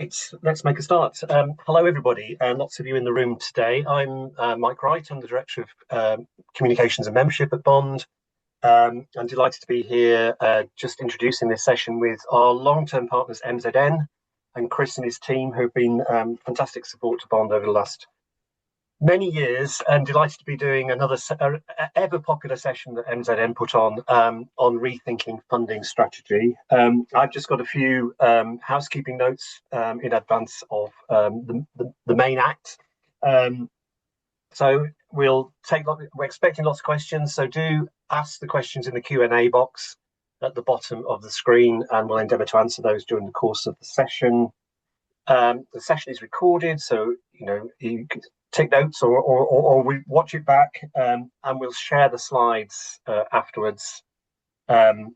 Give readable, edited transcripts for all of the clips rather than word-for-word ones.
Let's make a start. Hello, everybody, and lots of you in the room today. I'm Mike Wright. I'm the Director of Communications and Membership at Bond. I'm delighted to be here just introducing this session with our long-term partners, MZN, and Chris and his team, who've been fantastic support to Bond over the last many years, and delighted to be doing another ever popular session that MZN put on rethinking funding strategy. I've just got a few housekeeping notes in advance of the main act. So we're expecting lots of questions, so do ask the questions in the Q&A box at the bottom of the screen, and we'll endeavour to answer those during the course of the session. The session is recorded, so you can take notes or we watch it back, and we'll share the slides afterwards. And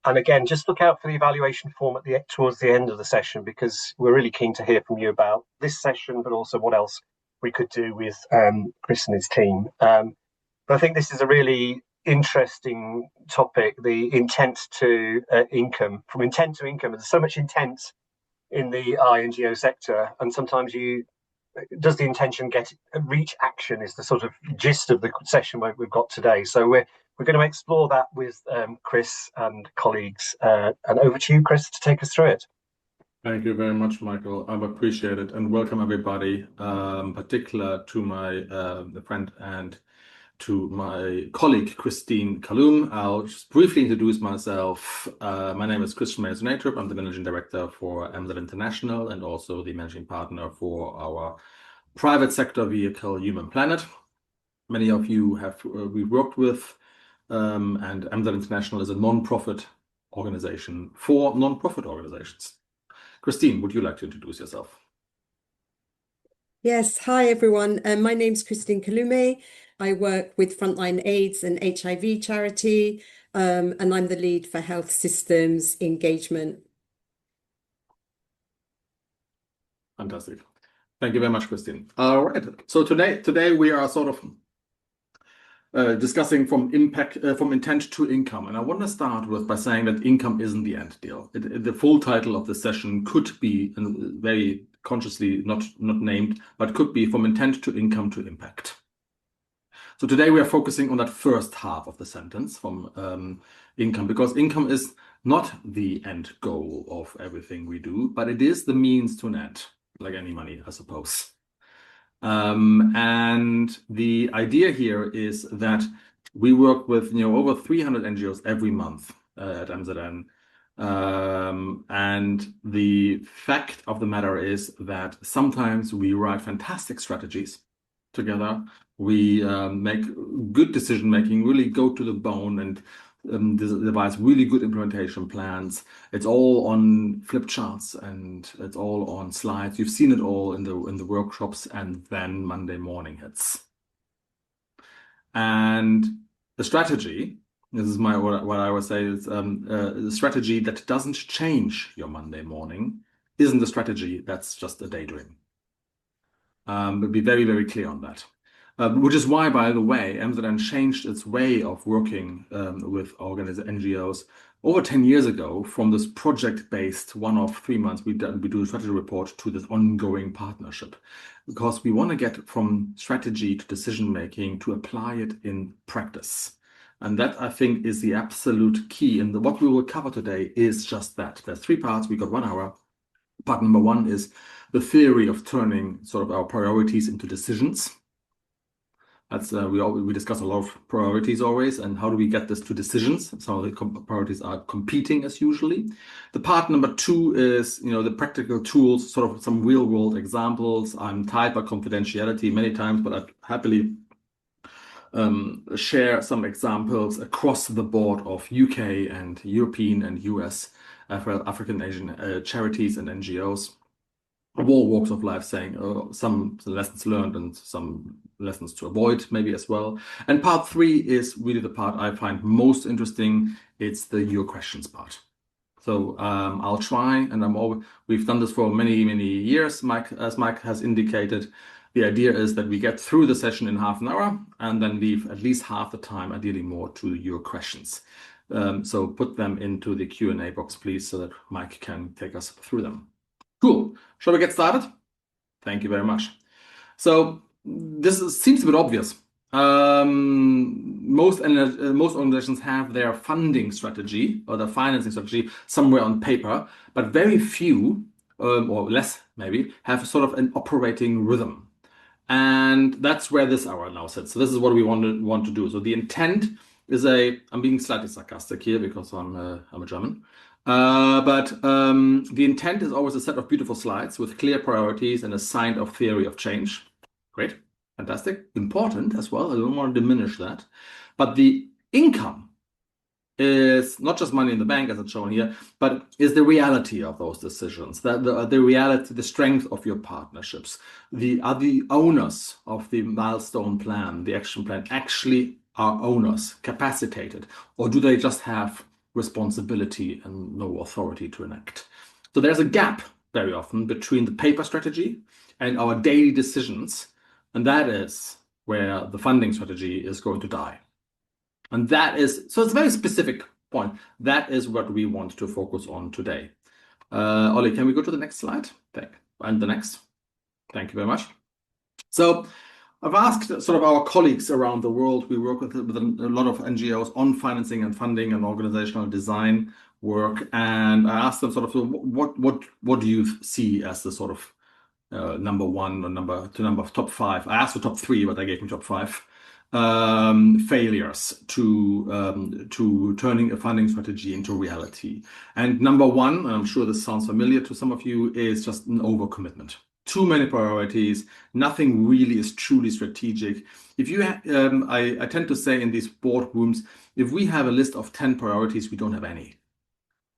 again, just look out for the evaluation form towards the end of the session, because we're really keen to hear from you about this session, but also what else we could do with Chris and his team. But I think this is a really interesting topic, the intent to income. From intent to income, there's so much intent in the INGO sector, and sometimes does the intention reach action is the sort of gist of the session we've got today. So we're going to explore that with Chris and colleagues, and over to you, Chris, to take us through it. Thank you very much, Michael. I appreciate it, and welcome everybody, particular to my friend and to my colleague, Christine Kaloum. I'll just briefly introduce myself. My name is Christian Mason-Natrup. I'm the Managing Director for MZN International and also the Managing Partner for our private sector vehicle, Human Planet. Many of you we've worked with, and MZN International is a non-profit organization for non-profit organizations. Christine, would you like to introduce yourself? Yes, hi everyone. My name's Christine Kaloum. I work with Frontline AIDS and HIV charity, and I'm the lead for health systems engagement. Fantastic. Thank you very much, Christine. All right. So today we are sort of discussing from intent to income, and I want to start by saying that income isn't the end deal. The full title of the session could be very consciously not named, but could be from intent to income to impact. So today we are focusing on that first half of the sentence, from income, because income is not the end goal of everything we do, but it is the means to an end, like any money, I suppose. And the idea here is that we work with over 300 NGOs every month at MZN. And the fact of the matter is that sometimes we write fantastic strategies together. We make good decision making, really go to the bone, and devise really good implementation plans. It's all on flip charts and it's all on slides. You've seen it all in the workshops, and then Monday morning hits. And the strategy, this is what I would say is the strategy that doesn't change your Monday morning isn't a strategy that's just a daydream. But be very, very clear on that. Which is why, by the way, MZN changed its way of working with NGOs over 10 years ago, from this project-based one-off 3 months we do a strategy report to this ongoing partnership, because we want to get from strategy to decision-making to apply it in practice. And that, I think, is the absolute key. And what we will cover today is just that. There's 3 parts. We got 1 hour. Part number 1 is the theory of turning sort of our priorities into decisions. That's we discuss a lot of priorities always, and how do we get this to decisions? Some of the priorities are competing as usually. The part number 2 is the practical tools, sort of some real world examples. I'm tied by confidentiality many times, but I'd happily share some examples across the board of UK and European and US, African, Asian charities and NGOs of all walks of life, saying some lessons learned and some lessons to avoid maybe as well. And part 3 is really the part I find most interesting. It's the your questions part. So I'll try, and we've done this for many, many years. As Mike has indicated, the idea is that we get through the session in half an hour and then leave at least half the time, ideally more, to your questions. So put them into the Q&A box, please, so that Mike can take us through them. Cool. Shall we get started? Thank you very much. So seems a bit obvious. Most organizations have their funding strategy or their financing strategy somewhere on paper, but very few, or less maybe, have sort of an operating rhythm. And that's where this hour now sits. So this is what we want to do. So the intent is I'm being slightly sarcastic here because I'm a German. But the intent is always a set of beautiful slides with clear priorities and a sign of theory of change. Great, fantastic, important as well. I don't want to diminish that. But the income is not just money in the bank, as it's shown here, but is the reality of those decisions, the reality, the strength of your partnerships. Are the owners of the milestone plan, the action plan, actually are owners, capacitated, or do they just have responsibility and no authority to enact? So there's a gap very often between the paper strategy and our daily decisions, and that is where the funding strategy is going to die. And so it's a very specific point. That is what we want to focus on today. Ollie, can we go to the next slide? And the next. Thank you very much. So I've asked sort of our colleagues around the world. We work with a lot of NGOs on financing and funding and organizational design work. And I asked them sort of, what do you see as the sort of number one or top five? I asked for top three, but I gave them top five. Failures to turning a funding strategy into reality. And number one, and I'm sure this sounds familiar to some of you, is just an overcommitment. Too many priorities. Nothing really is truly strategic. If you, I tend to say in these boardrooms, if we have a list of 10 priorities, we don't have any.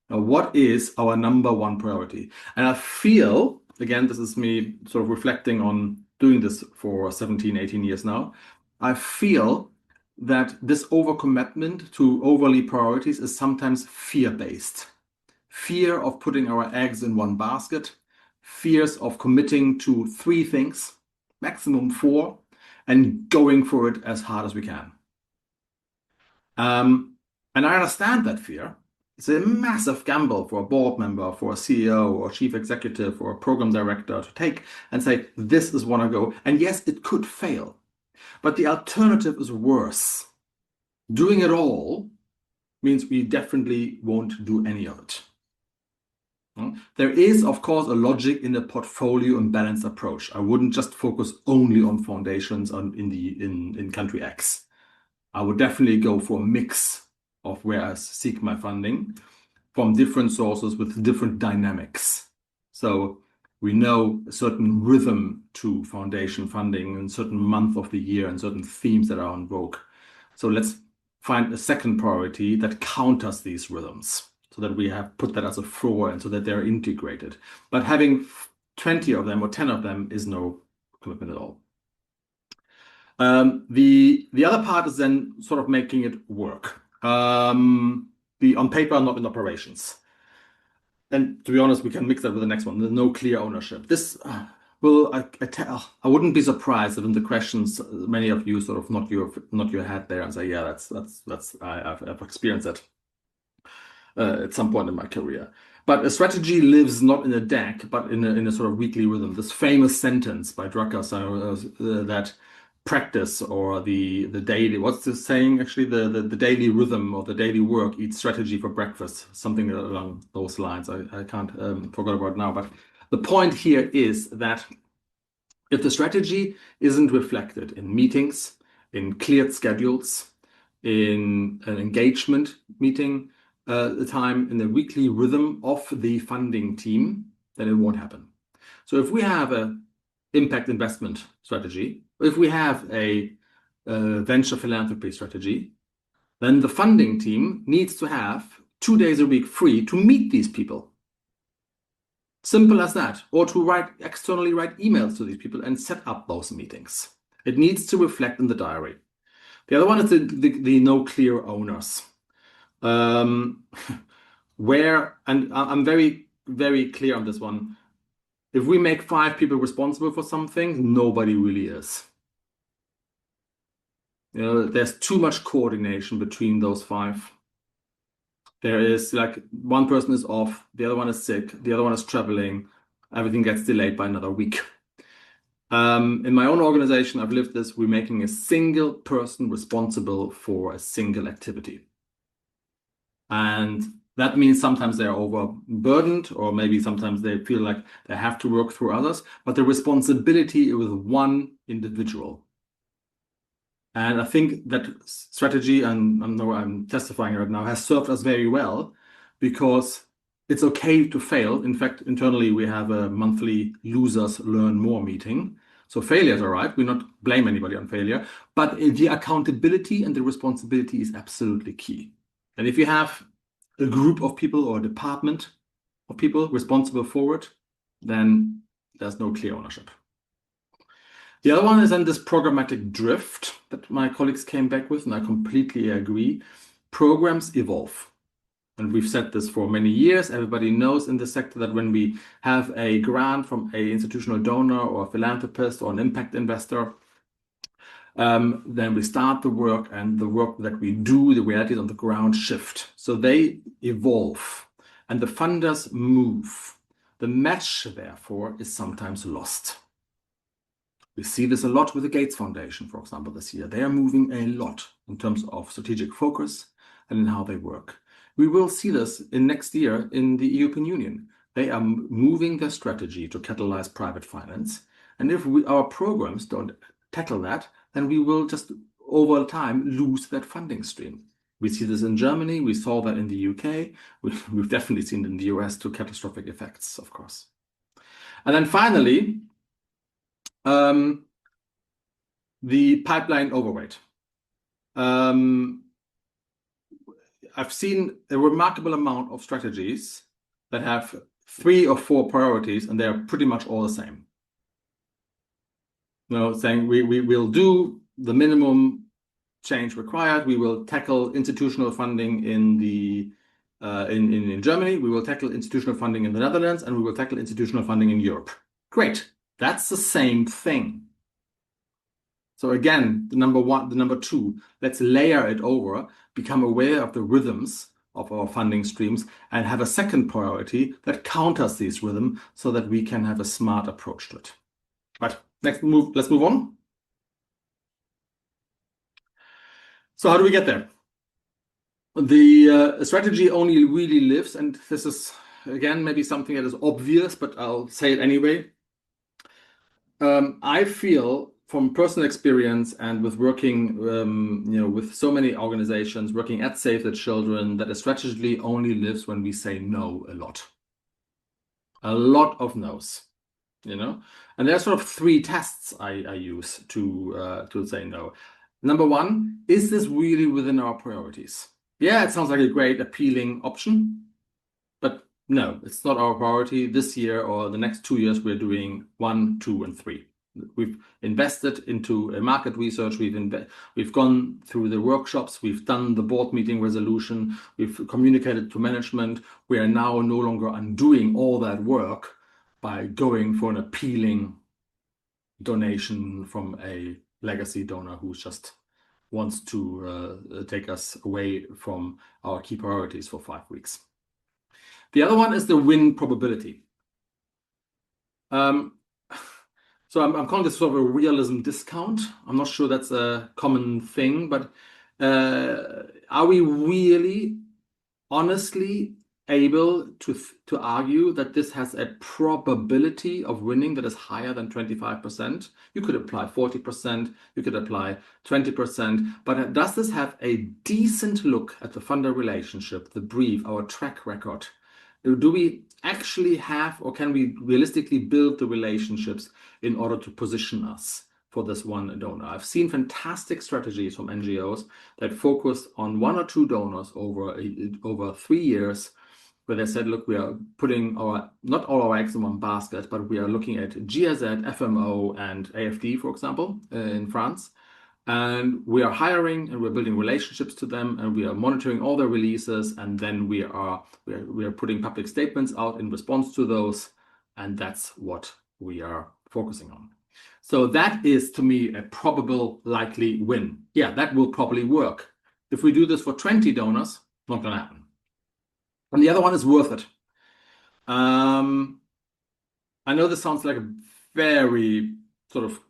Now, what is our number one priority? And I feel, again, this is me sort of reflecting on doing this for 17, 18 years now. I feel that this overcommitment to overly priorities is sometimes fear-based. Fear of putting our eggs in one basket, fears of committing to 3 things, maximum 4, and going for it as hard as we can. And I understand that fear. It's a massive gamble for a board member, for a CEO or chief executive or a program director to take and say, this is what I go. And yes, it could fail. But the alternative is worse. Doing it all means we definitely won't do any of it. There is, of course, a logic in a portfolio and balanced approach. I wouldn't just focus only on foundations in country X. I would definitely go for a mix of where I seek my funding from different sources with different dynamics. So we know a certain rhythm to foundation funding in a certain month of the year and certain themes that are on vogue. So let's find a second priority that counters these rhythms so that we have put that as a floor and so that they're integrated. But having 20 of them or 10 of them is no commitment at all. The other part is then sort of making it work. On paper, not in operations. And to be honest, we can mix that with the next one. There's no clear ownership. This I wouldn't be surprised if in the questions many of you sort of nod your head there and say, yeah, I've experienced that at some point in my career. But a strategy lives not in a deck, but in a sort of weekly rhythm. This famous sentence by Drucker that practice or the daily, what's the saying actually, the daily rhythm or the daily work eats strategy for breakfast, something along those lines. I can't forget about it now, but the point here is that if the strategy isn't reflected in meetings, in cleared schedules, in an engagement meeting time, in the weekly rhythm of the funding team, then it won't happen. So if we have an impact investment strategy, if we have a venture philanthropy strategy, then the funding team needs to have 2 days a week free to meet these people. Simple as that. Or to externally write emails to these people and set up those meetings. It needs to reflect in the diary. The other one is the no clear owners. And I'm very, very clear on this one. If we make 5 people responsible for something, nobody really is. There's too much coordination between those 5. There is like one person is off, the other one is sick, the other one is traveling. everything gets delayed by another week. In my own organization, I've lived this. We're making a single person responsible for a single activity. And that means sometimes they're overburdened, or maybe sometimes they feel like they have to work through others, but the responsibility is with one individual. And I think that strategy, and I know I'm testifying right now, has served us very well, because it's okay to fail. In fact, internally, we have a monthly losers learn more meeting. So failures are right. We not blame anybody on failure, but the accountability and the responsibility is absolutely key. And if you have a group of people or a department of people responsible for it, then there's no clear ownership. The other one is then this programmatic drift that my colleagues came back with, and I completely agree. Programs evolve. And we've said this for many years. Everybody knows in the sector that when we have a grant from an institutional donor or a philanthropist or an impact investor, then we start the work, and the work that we do, the realities on the ground shift. So they evolve and the funders move. The match, therefore, is sometimes lost. We see this a lot with the Gates Foundation, for example, this year. They are moving a lot in terms of strategic focus and in how they work. We will see this in next year in the European Union. They are moving their strategy to catalyze private finance. And if our programs don't tackle that, then we will just over time lose that funding stream. We see this in Germany. We saw that in the UK. We've definitely seen it in the US to catastrophic effects, of course. And then finally, the pipeline overweight. I've seen a remarkable amount of strategies that have 3 or 4 priorities, and they are pretty much all the same. Saying we will do the minimum change required. We will tackle institutional funding in Germany. We will tackle institutional funding in the Netherlands, and we will tackle institutional funding in Europe. Great. That's the same thing. So again, the number 2, let's layer it over, become aware of the rhythms of our funding streams, and have a second priority that counters these rhythms so that we can have a smart approach to it. Right, let's move on. So how do we get there? The strategy only really lives, and this is, again, maybe something that is obvious, but I'll say it anyway. I feel from personal experience and with working, with so many organizations, working at Save the Children, that a strategy only lives when we say no a lot. A lot of no's, And there are sort of 3 tests I use to say no. Number 1, is this really within our priorities? Yeah, it sounds like a great, appealing option, but no, it's not our priority. This year or the next 2 years, we're doing 1, 2, and 3. We've invested into a market research. We've gone through the workshops. We've done the board meeting resolution. We've communicated to management. We are now no longer undoing all that work by going for an appealing donation from a legacy donor who just wants to take us away from our key priorities for 5 weeks. The other one is the win probability. So I'm calling this sort of a realism discount. I'm not sure that's a common thing, but are we really honestly able to argue that this has a probability of winning that is higher than 25%? You could apply 40%, you could apply 20%, but does this have a decent look at the funder relationship, the brief, our track record? Do we actually have, or can we realistically build the relationships in order to position us for this one donor? I've seen fantastic strategies from NGOs that focused on 1 or 2 donors over 3 years, where they said, look, we are putting not all our eggs in one basket, but we are looking at GIZ, FMO, and AFD, for example, in France. And we are hiring and we're building relationships to them, and we are monitoring all their releases, and then we are putting public statements out in response to those, and that's what we are focusing on. So that is, to me, a probable likely win. Yeah, that will probably work. If we do this for 20 donors, not going to happen. And the other one is worth it. I know this sounds like a very sort of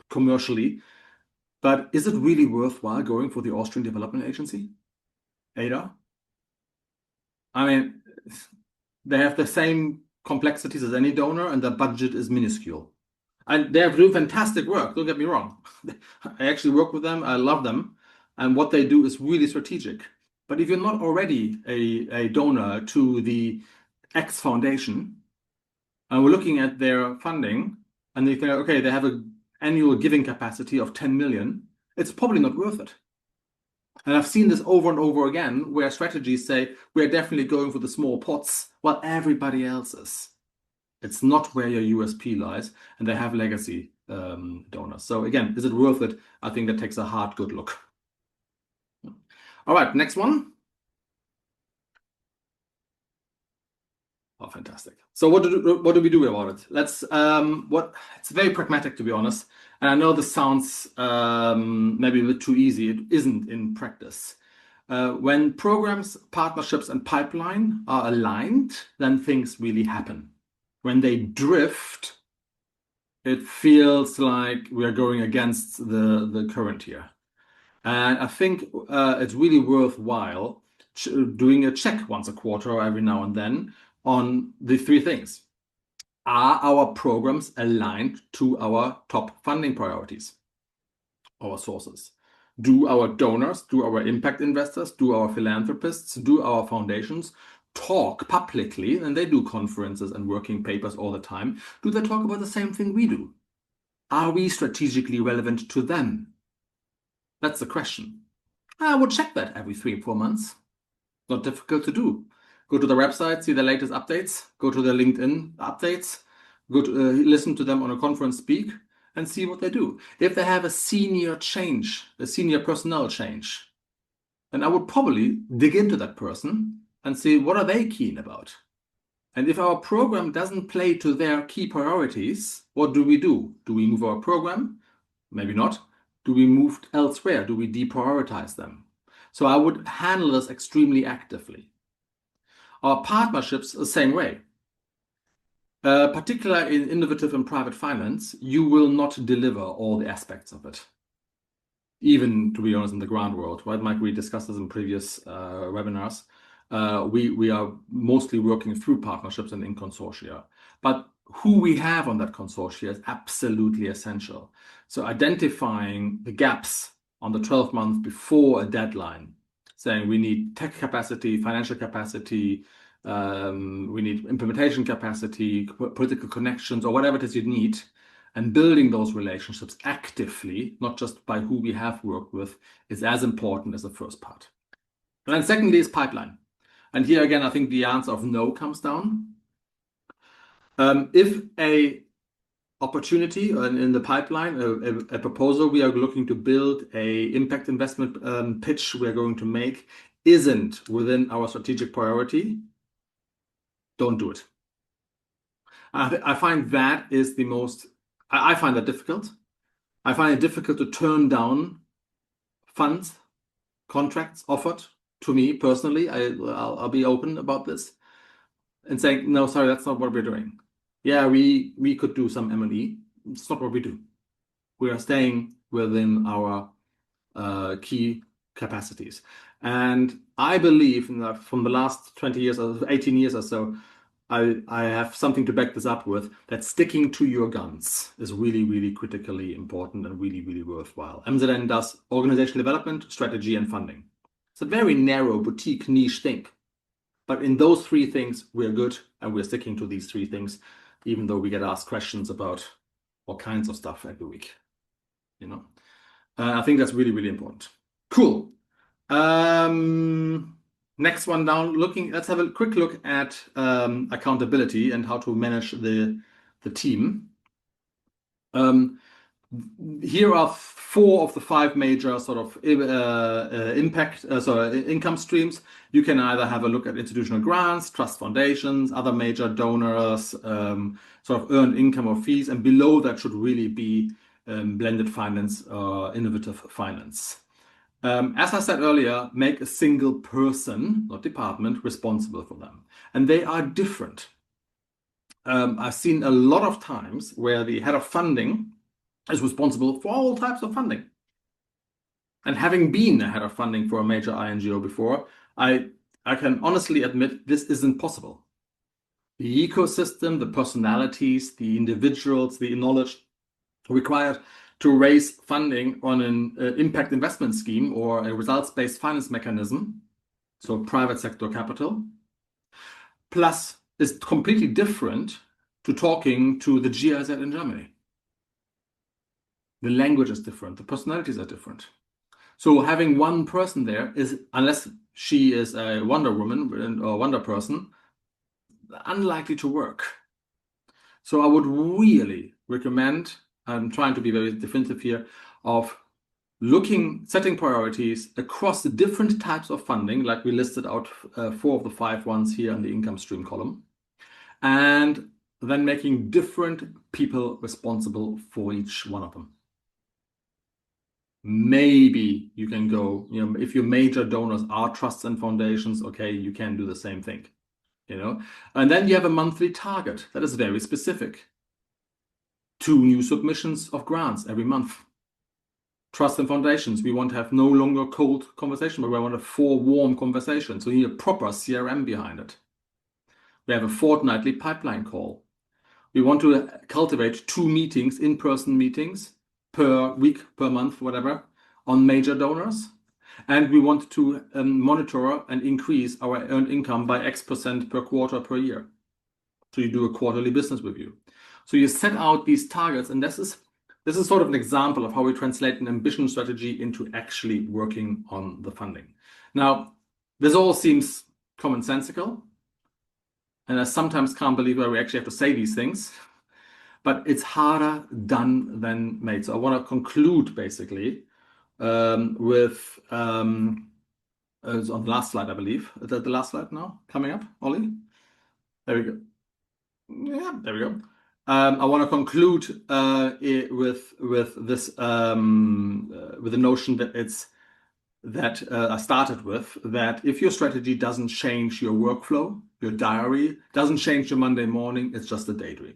commercially, but is it really worthwhile going for the Austrian Development Agency, ADA? I mean, they have the same complexities as any donor, and the budget is minuscule. And they do fantastic work, don't get me wrong. I actually work with them, I love them, and what they do is really strategic. But if you're not already a donor to the X Foundation, and we're looking at their funding, and they think, okay, they have an annual giving capacity of 10 million, it's probably not worth it. And I've seen this over and over again, where strategies say, we're definitely going for the small pots, while everybody else is. It's not where your USP lies, and they have legacy donors. So again, is it worth it? I think that takes a hard, good look. All right, next one. Oh, fantastic. So what do we do about it? It's very pragmatic, to be honest. And I know this sounds maybe a bit too easy. It isn't in practice. When programs, partnerships, and pipeline are aligned, then things really happen. When they drift, it feels like we're going against the current here. And I think it's really worthwhile doing a check once a quarter or every now and then on the three things. Are our programs aligned to our top funding priorities, our sources? Do our donors, do our impact investors, do our philanthropists, do our foundations talk publicly, and they do conferences and working papers all the time? Do they talk about the same thing we do? Are we strategically relevant to them? That's the question. I would check that every 3-4 months. Not difficult to do. Go to the website, see the latest updates, go to the LinkedIn updates, go to listen to them on a conference speak, and see what they do. If they have a senior change, a senior personnel change, then I would probably dig into that person and see what are they keen about. And if our program doesn't play to their key priorities, what do we do? Do we move our program? Maybe not. Do we move elsewhere? Do we deprioritize them? So I would handle this extremely actively. Our partnerships, the same way. Particularly in innovative and private finance, you will not deliver all the aspects of it. Even, to be honest, in the grant world, right, Mike, we discussed this in previous webinars. We are mostly working through partnerships and in consortia. But who we have on that consortia is absolutely essential. So identifying the gaps on the 12 months before a deadline, saying we need tech capacity, financial capacity, we need implementation capacity, political connections, or whatever it is you need, and building those relationships actively, not just by who we have worked with, is as important as the first part. And then secondly is pipeline. And here again, I think the answer of no comes down. If a opportunity in the pipeline, a proposal we are looking to build, a impact investment pitch we are going to make, isn't within our strategic priority, don't do it. I find that is the most, I find that difficult. I find it difficult to turn down funds, contracts offered to me personally. I'll be open about this and saying, no, sorry, that's not what we're doing. Yeah, we could do some M&E. It's not what we do. We are staying within our key capacities. And I believe that from the last 20 years or 18 years or so, I have something to back this up with, that sticking to your guns is really, really critically important and really, really worthwhile. MZN does organizational development, strategy, and funding. It's a very narrow, boutique, niche thing. But in those three things, we're good, and we're sticking to these three things, even though we get asked questions about all kinds of stuff every week. You know, I think that's really, really important. Cool. Next one down. Let's have a quick look at accountability and how to manage the team. Here are 4 of the 5 major sort of income streams. You can either have a look at institutional grants, trust foundations, other major donors, sort of earned income or fees, and below that should really be blended finance or innovative finance. As I said earlier, make a single person, not department, responsible for them. And they are different. I've seen a lot of times where the head of funding is responsible for all types of funding. And having been a head of funding for a major INGO before, I can honestly admit this isn't possible. The ecosystem, the personalities, the individuals, the knowledge required to raise funding on an impact investment scheme or a results-based finance mechanism, so private sector capital, plus is completely different to talking to the GIZ in Germany. The language is different, the personalities are different. So having one person there is, unless she is a Wonder Woman or Wonder Person, unlikely to work. So I would really recommend, I'm trying to be very definitive here, of setting priorities across the different types of funding, like we listed out 4 of the 5 ones here in the income stream column, and then making different people responsible for each one of them. Maybe you can go, if your major donors are trusts and foundations, okay, you can do the same thing, and then you have a monthly target that is very specific. 2 new submissions of grants every month. Trust and foundations, we want to have no longer cold conversation, but we want to have 4 warm conversations. So you need a proper CRM behind it. We have a fortnightly pipeline call. We want to cultivate 2 meetings, in-person meetings per week, per month, whatever, on major donors. And we want to monitor and increase our earned income by X% per quarter per year. So you do a quarterly business review. So you set out these targets, and this is sort of an example of how we translate an ambition strategy into actually working on the funding. Now, this all seems commonsensical, and I sometimes can't believe why we actually have to say these things, but it's harder done than made. So I want to conclude basically with on the last slide, I believe. Is that the last slide now coming up, Ollie? There we go. Yeah, there we go. I want to conclude with this with the notion that I started with, that if your strategy doesn't change your workflow, your diary, doesn't change your Monday morning, it's just a daydream.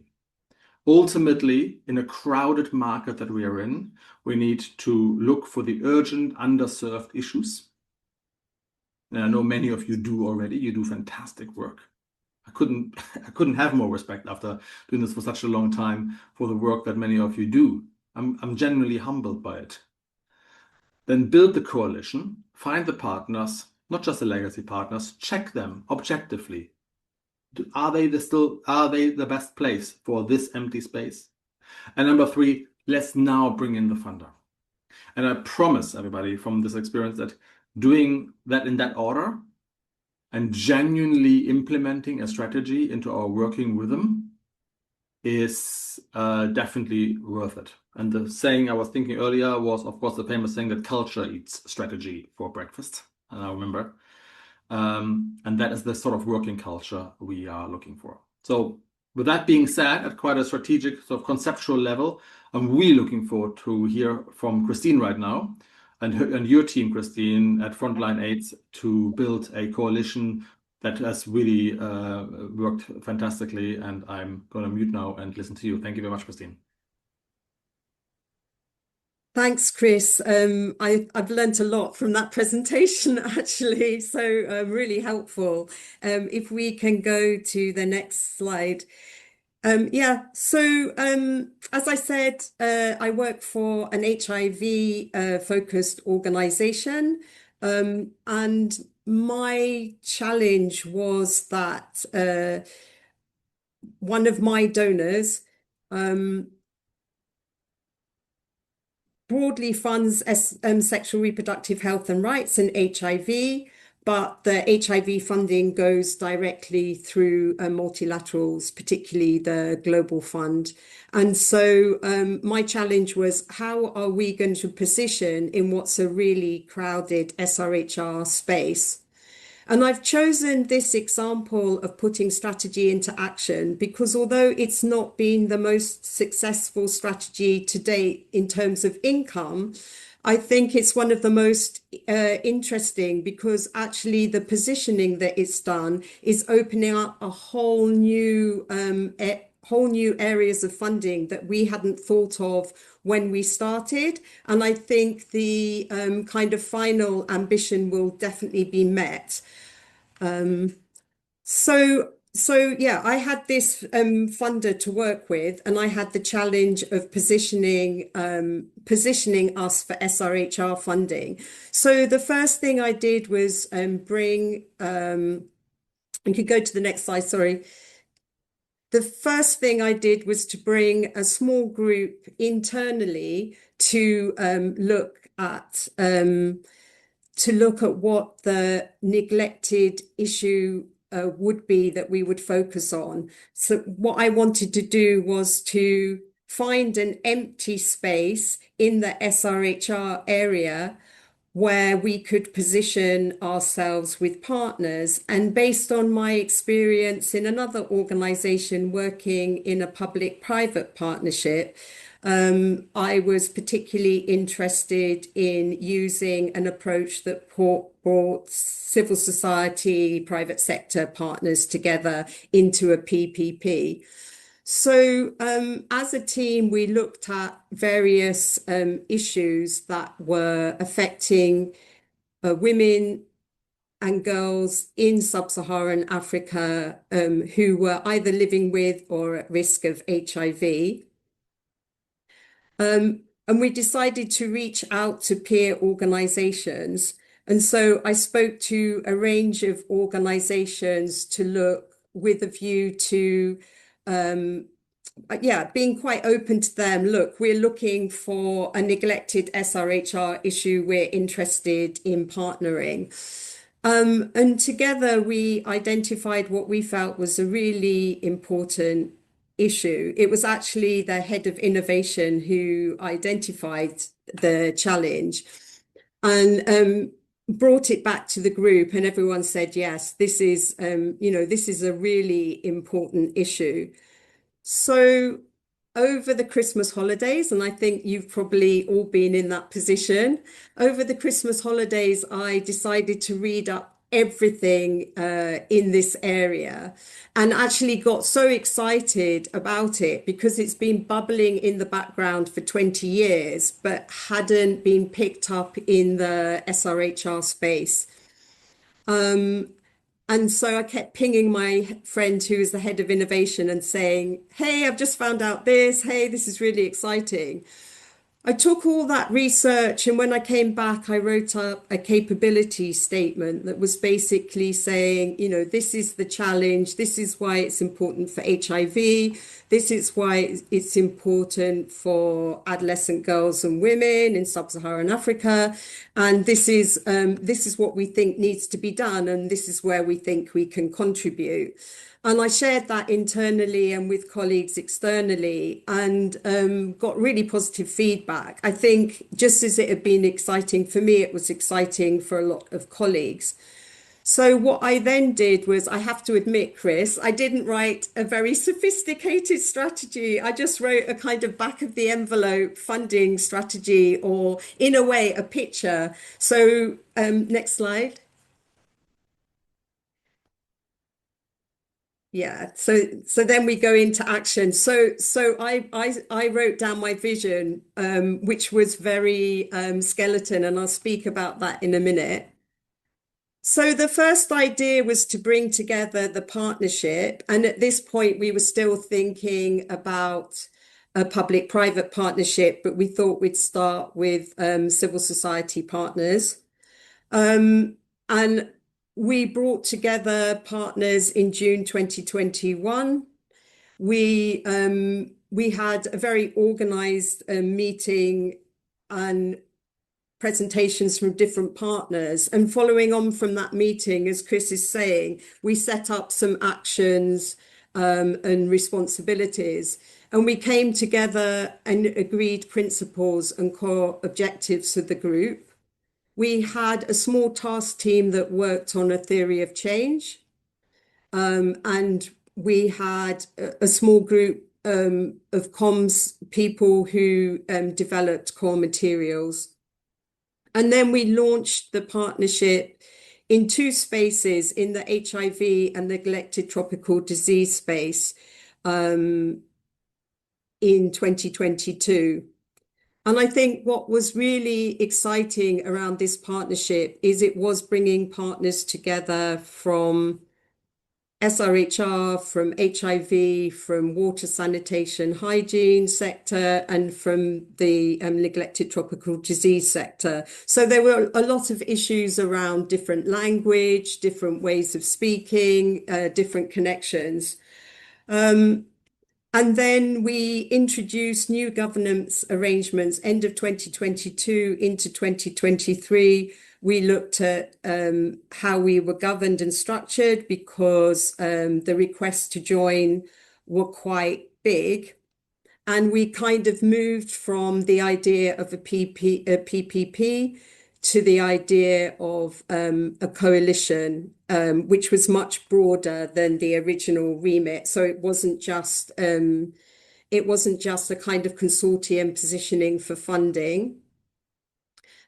Ultimately, in a crowded market that we are in, we need to look for the urgent, underserved issues. And I know many of you do already. You do fantastic work. I couldn't have more respect after doing this for such a long time for the work that many of you do. I'm genuinely humbled by it. Then build the coalition, find the partners, not just the legacy partners, check them objectively. Are they the best place for this empty space? And number 3, let's now bring in the funder. And I promise everybody from this experience that doing that in that order and genuinely implementing a strategy into our working rhythm is definitely worth it. And the saying I was thinking earlier was, of course, the famous saying that culture eats strategy for breakfast. And I remember. And that is the sort of working culture we are looking for. So with that being said, at quite a strategic sort of conceptual level, I'm really looking forward to hear from Christine right now and your team, Christine, at Frontline Aids to build a coalition that has really worked fantastically. And I'm going to mute now and listen to you. Thank you very much, Christine. Thanks, Chris. I've learnt a lot from that presentation, actually, so really helpful. If we can go to the next slide. Yeah, so as I said, I work for an HIV focused organization, and my challenge was that one of my donors broadly funds sexual reproductive health and rights and HIV, but the HIV funding goes directly through multilaterals, particularly the Global Fund. And so my challenge was, how are we going to position in what's a really crowded SRHR space? And I've chosen this example of putting strategy into action because although it's not been the most successful strategy to date in terms of income, I think it's one of the most interesting because actually the positioning that it's done is opening up a whole new areas of funding that we hadn't thought of when we started. And I think the kind of final ambition will definitely be met. So yeah, I had this funder to work with, and I had the challenge of positioning us for SRHR funding. So the first thing I did was bring. You could go to the next slide. Sorry. The first thing I did was to bring a small group internally to look at what the neglected issue would be that we would focus on. So what I wanted to do was to find an empty space in the SRHR area where we could position ourselves with partners. And based on my experience in another organization working in a public-private partnership, I was particularly interested in using an approach that brought civil society, private sector partners together into a PPP. So, as a team, we looked at various issues that were affecting women and girls in sub-Saharan Africa who were either living with or at risk of HIV. And we decided to reach out to peer organizations. And so I spoke to a range of organizations to look with a view to being quite open to them. Look, we're looking for a neglected SRHR issue. We're interested in partnering. And together we identified what we felt was a really important issue. It was actually the head of innovation who identified the challenge and brought it back to the group, and everyone said, yes, this is a really important issue. So over the Christmas holidays, and I think you've probably all been in that position, over the Christmas holidays, I decided to read up everything in this area and actually got so excited about it because it's been bubbling in the background for 20 years, but hadn't been picked up in the SRHR space. And so I kept pinging my friend who is the head of innovation and saying, hey, I've just found out this. Hey, this is really exciting. I took all that research, and when I came back, I wrote up a capability statement that was basically saying, this is the challenge. This is why it's important for HIV. This is why it's important for adolescent girls and women in sub-Saharan Africa. And this is what we think needs to be done. And this is where we think we can contribute. And I shared that internally and with colleagues externally and got really positive feedback. I think just as it had been exciting for me, it was exciting for a lot of colleagues. So what I then did was, I have to admit, Chris, I didn't write a very sophisticated strategy. I just wrote a kind of back of the envelope funding strategy, or in a way, a picture. So next slide. Yeah, so then we go into action. So I wrote down my vision, which was very skeleton, and I'll speak about that in a minute. So the first idea was to bring together the partnership, and at this point we were still thinking about a public-private partnership, but we thought we'd start with civil society partners. And we brought together partners in June 2021. We had a very organized meeting and presentations from different partners. And following on from that meeting, as Chris is saying, we set up some actions and responsibilities. And we came together and agreed principles and core objectives of the group. We had a small task team that worked on a theory of change, and we had a small group of comms people who developed core materials. And then we launched the partnership in two spaces, in the HIV and neglected tropical disease space, in 2022. And I think what was really exciting around this partnership is it was bringing partners together from SRHR, from HIV, from water sanitation hygiene sector, and from the neglected tropical disease sector. So there were a lot of issues around different language, different ways of speaking, different connections. And then we introduced new governance arrangements end of 2022 into 2023. We looked at how we were governed and structured because the requests to join were quite big. And we kind of moved from the idea of a PPP to the idea of a coalition, which was much broader than the original remit. So it wasn't just a kind of consortium positioning for funding.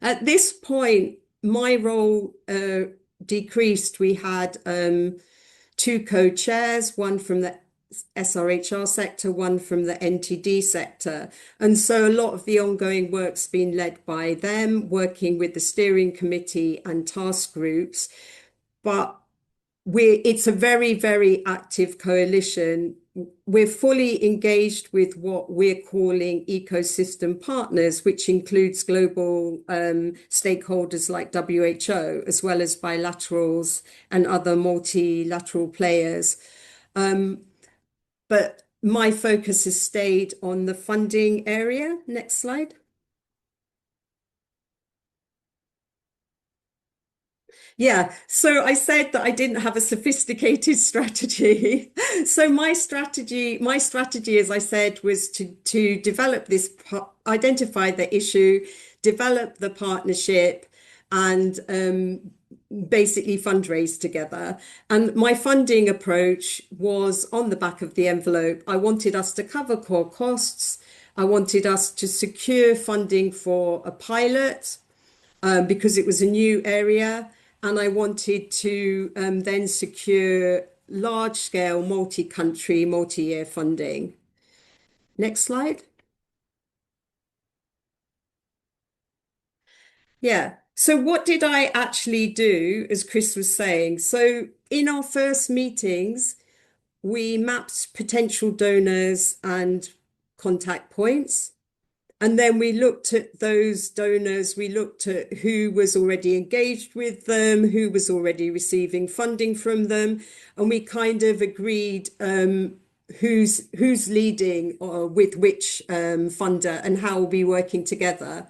At this point, my role decreased. We had two co-chairs, one from the SRHR sector, one from the NTD sector. And so a lot of the ongoing work's been led by them, working with the steering committee and task groups. But it's a very, very active coalition. We're fully engaged with what we're calling ecosystem partners, which includes global stakeholders like WHO, as well as bilaterals and other multilateral players. But my focus has stayed on the funding area. Next slide. Yeah, so I said that I didn't have a sophisticated strategy. So my strategy, as I said, was to develop this, identify the issue, develop the partnership, and basically fundraise together. And my funding approach was on the back of the envelope. I wanted us to cover core costs. I wanted us to secure funding for a pilot because it was a new area. And I wanted to then secure large-scale, multi-country, multi-year funding. Next slide. Yeah. So what did I actually do, as Chris was saying? So in our first meetings, we mapped potential donors and contact points. And then we looked at those donors, we looked at who was already engaged with them, who was already receiving funding from them, and we kind of agreed who's leading or with which funder and how we'll be working together.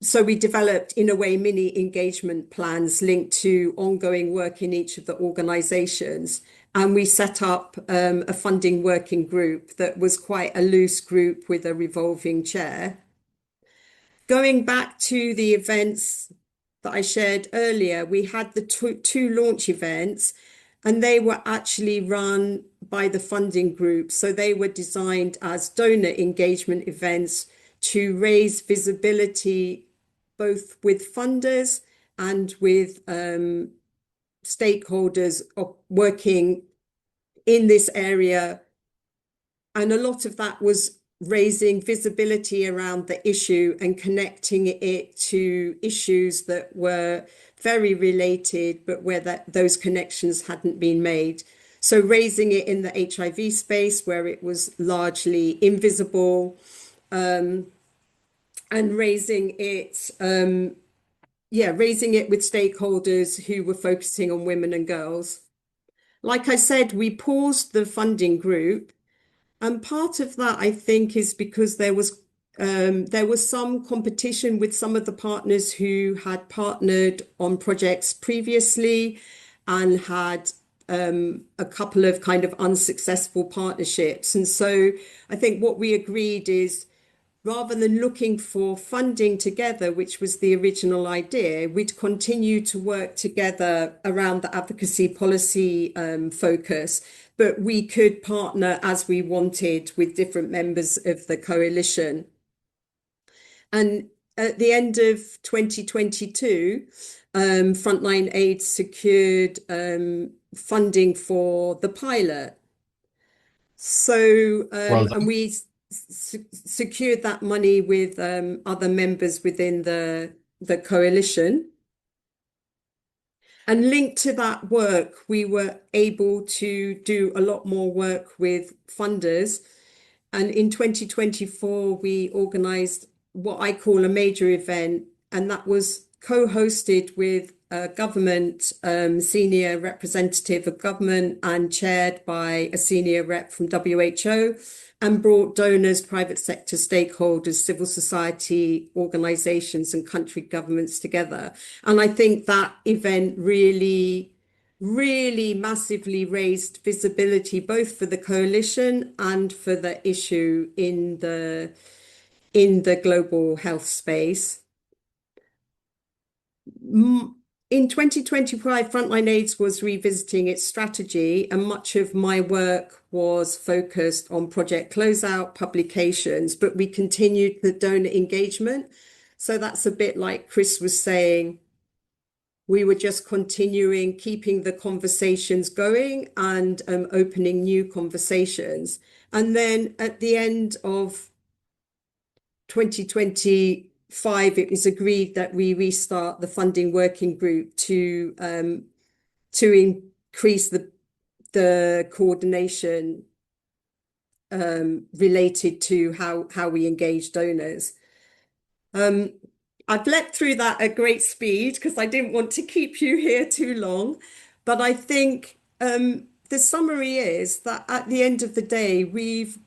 So we developed, in a way, mini engagement plans linked to ongoing work in each of the organizations. And we set up a funding working group that was quite a loose group with a revolving chair. Going back to the events that I shared earlier, we had the two launch events, and they were actually run by the funding group. So they were designed as donor engagement events to raise visibility both with funders and with stakeholders working in this area. And a lot of that was raising visibility around the issue and connecting it to issues that were very related, but where those connections hadn't been made. So raising it in the HIV space where it was largely invisible, and raising it with stakeholders who were focusing on women and girls. Like I said, we paused the funding group, and part of that, I think, is because there was some competition with some of the partners who had partnered on projects previously and had a couple of kind of unsuccessful partnerships. And so I think what we agreed is, rather than looking for funding together, which was the original idea, we'd continue to work together around the advocacy policy focus, but we could partner as we wanted with different members of the coalition. And at the end of 2022, Frontline Aid secured funding for the pilot. So, and we secured that money with other members within the coalition. And linked to that work, we were able to do a lot more work with funders. And in 2024, we organised what I call a major event, and that was co-hosted with a government senior representative of government and chaired by a senior rep from WHO, and brought donors, private sector stakeholders, civil society organisations and country governments together. And I think that event really massively raised visibility both for the coalition and for the issue in the global health space. In 2025, Frontline AIDS was revisiting its strategy, and much of my work was focused on project closeout publications, but we continued the donor engagement. So that's a bit like Chris was saying. We were just continuing, keeping the conversations going and opening new conversations. And then at the end of 2025, it was agreed that we restart the funding working group to increase the coordination related to how we engage donors. I've leapt through that at great speed because I didn't want to keep you here too long. But I think the summary is that at the end of the day, we've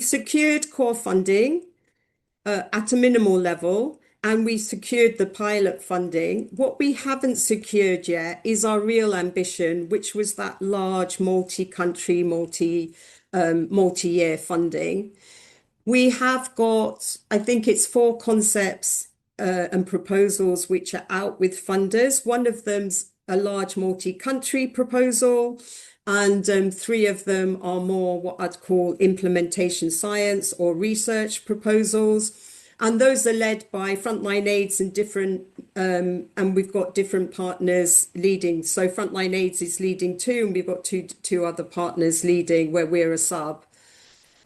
secured core funding at a minimal level, and we secured the pilot funding. What we haven't secured yet is our real ambition, which was that large multi-country, multi-year funding. We have got, I think it's 4 concepts and proposals which are out with funders. One of them's a large multi-country proposal, and 3 of them are more what I'd call implementation science or research proposals. And those are led by Frontline AIDS and and we've got different partners leading. So Frontline AIDS is leading 2, and we've got two other partners leading where we're a sub.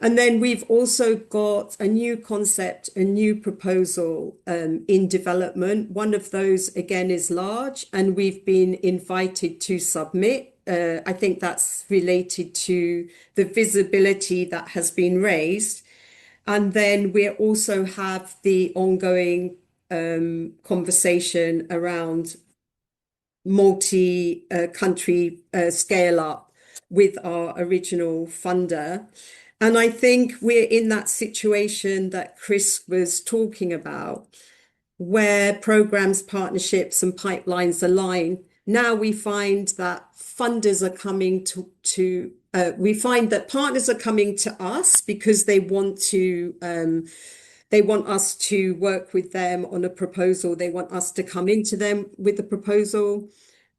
And then we've also got a new concept, a new proposal in development. One of those, again, is large, and we've been invited to submit. I think that's related to the visibility that has been raised. And then we also have the ongoing conversation around multi-country scale up with our original funder. And I think we're in that situation that Chris was talking about, where programs, partnerships, and pipelines align. Now we find that funders are coming we find that partners are coming to us because they want us to work with them on a proposal. They want us to come into them with the proposal.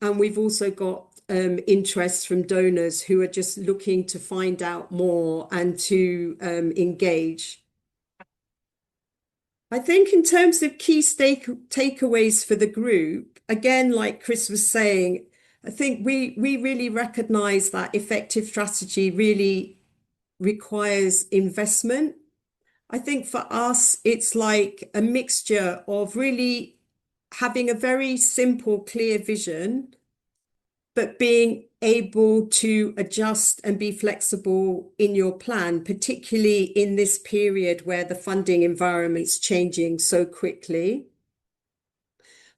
And we've also got interest from donors who are just looking to find out more and to engage. I think in terms of key takeaways for the group, again, like Chris was saying, I think we really recognize that effective strategy really requires investment. I think for us, it's like a mixture of really having a very simple, clear vision, but being able to adjust and be flexible in your plan, particularly in this period where the funding environment's changing so quickly.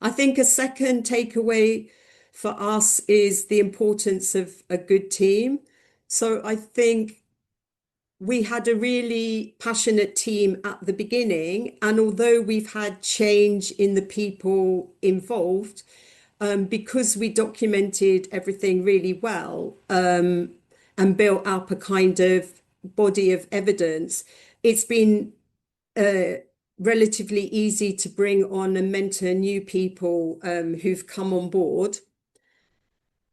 I think a second takeaway for us is the importance of a good team. So I think we had a really passionate team at the beginning, and although we've had change in the people involved, because we documented everything really well and built up a kind of body of evidence, it's been relatively easy to bring on and mentor new people who've come on board.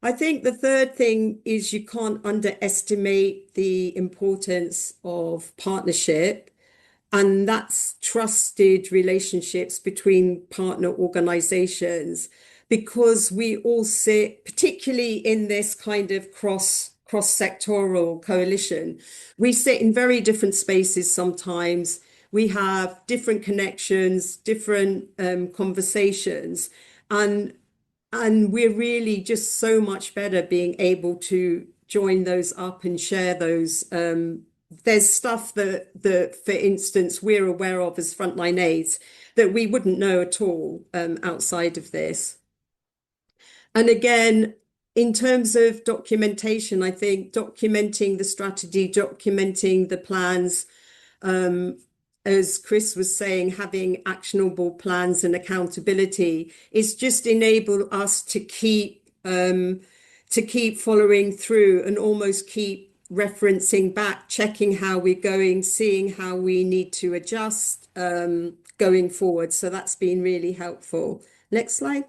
I think the third thing is you can't underestimate the importance of partnership. And that's trusted relationships between partner organizations, because we all sit, particularly in this kind of cross-sectoral coalition, we sit in very different spaces sometimes. We have different connections, different conversations, and we're really just so much better being able to join those up and share those. There's stuff that, for instance, we're aware of as frontline aides that we wouldn't know at all outside of this. And again, in terms of documentation, I think documenting the strategy, documenting the plans, as Chris was saying, having actionable plans and accountability is just enable us to keep following through and almost keep referencing back, checking how we're going, seeing how we need to adjust going forward. So that's been really helpful. Next slide.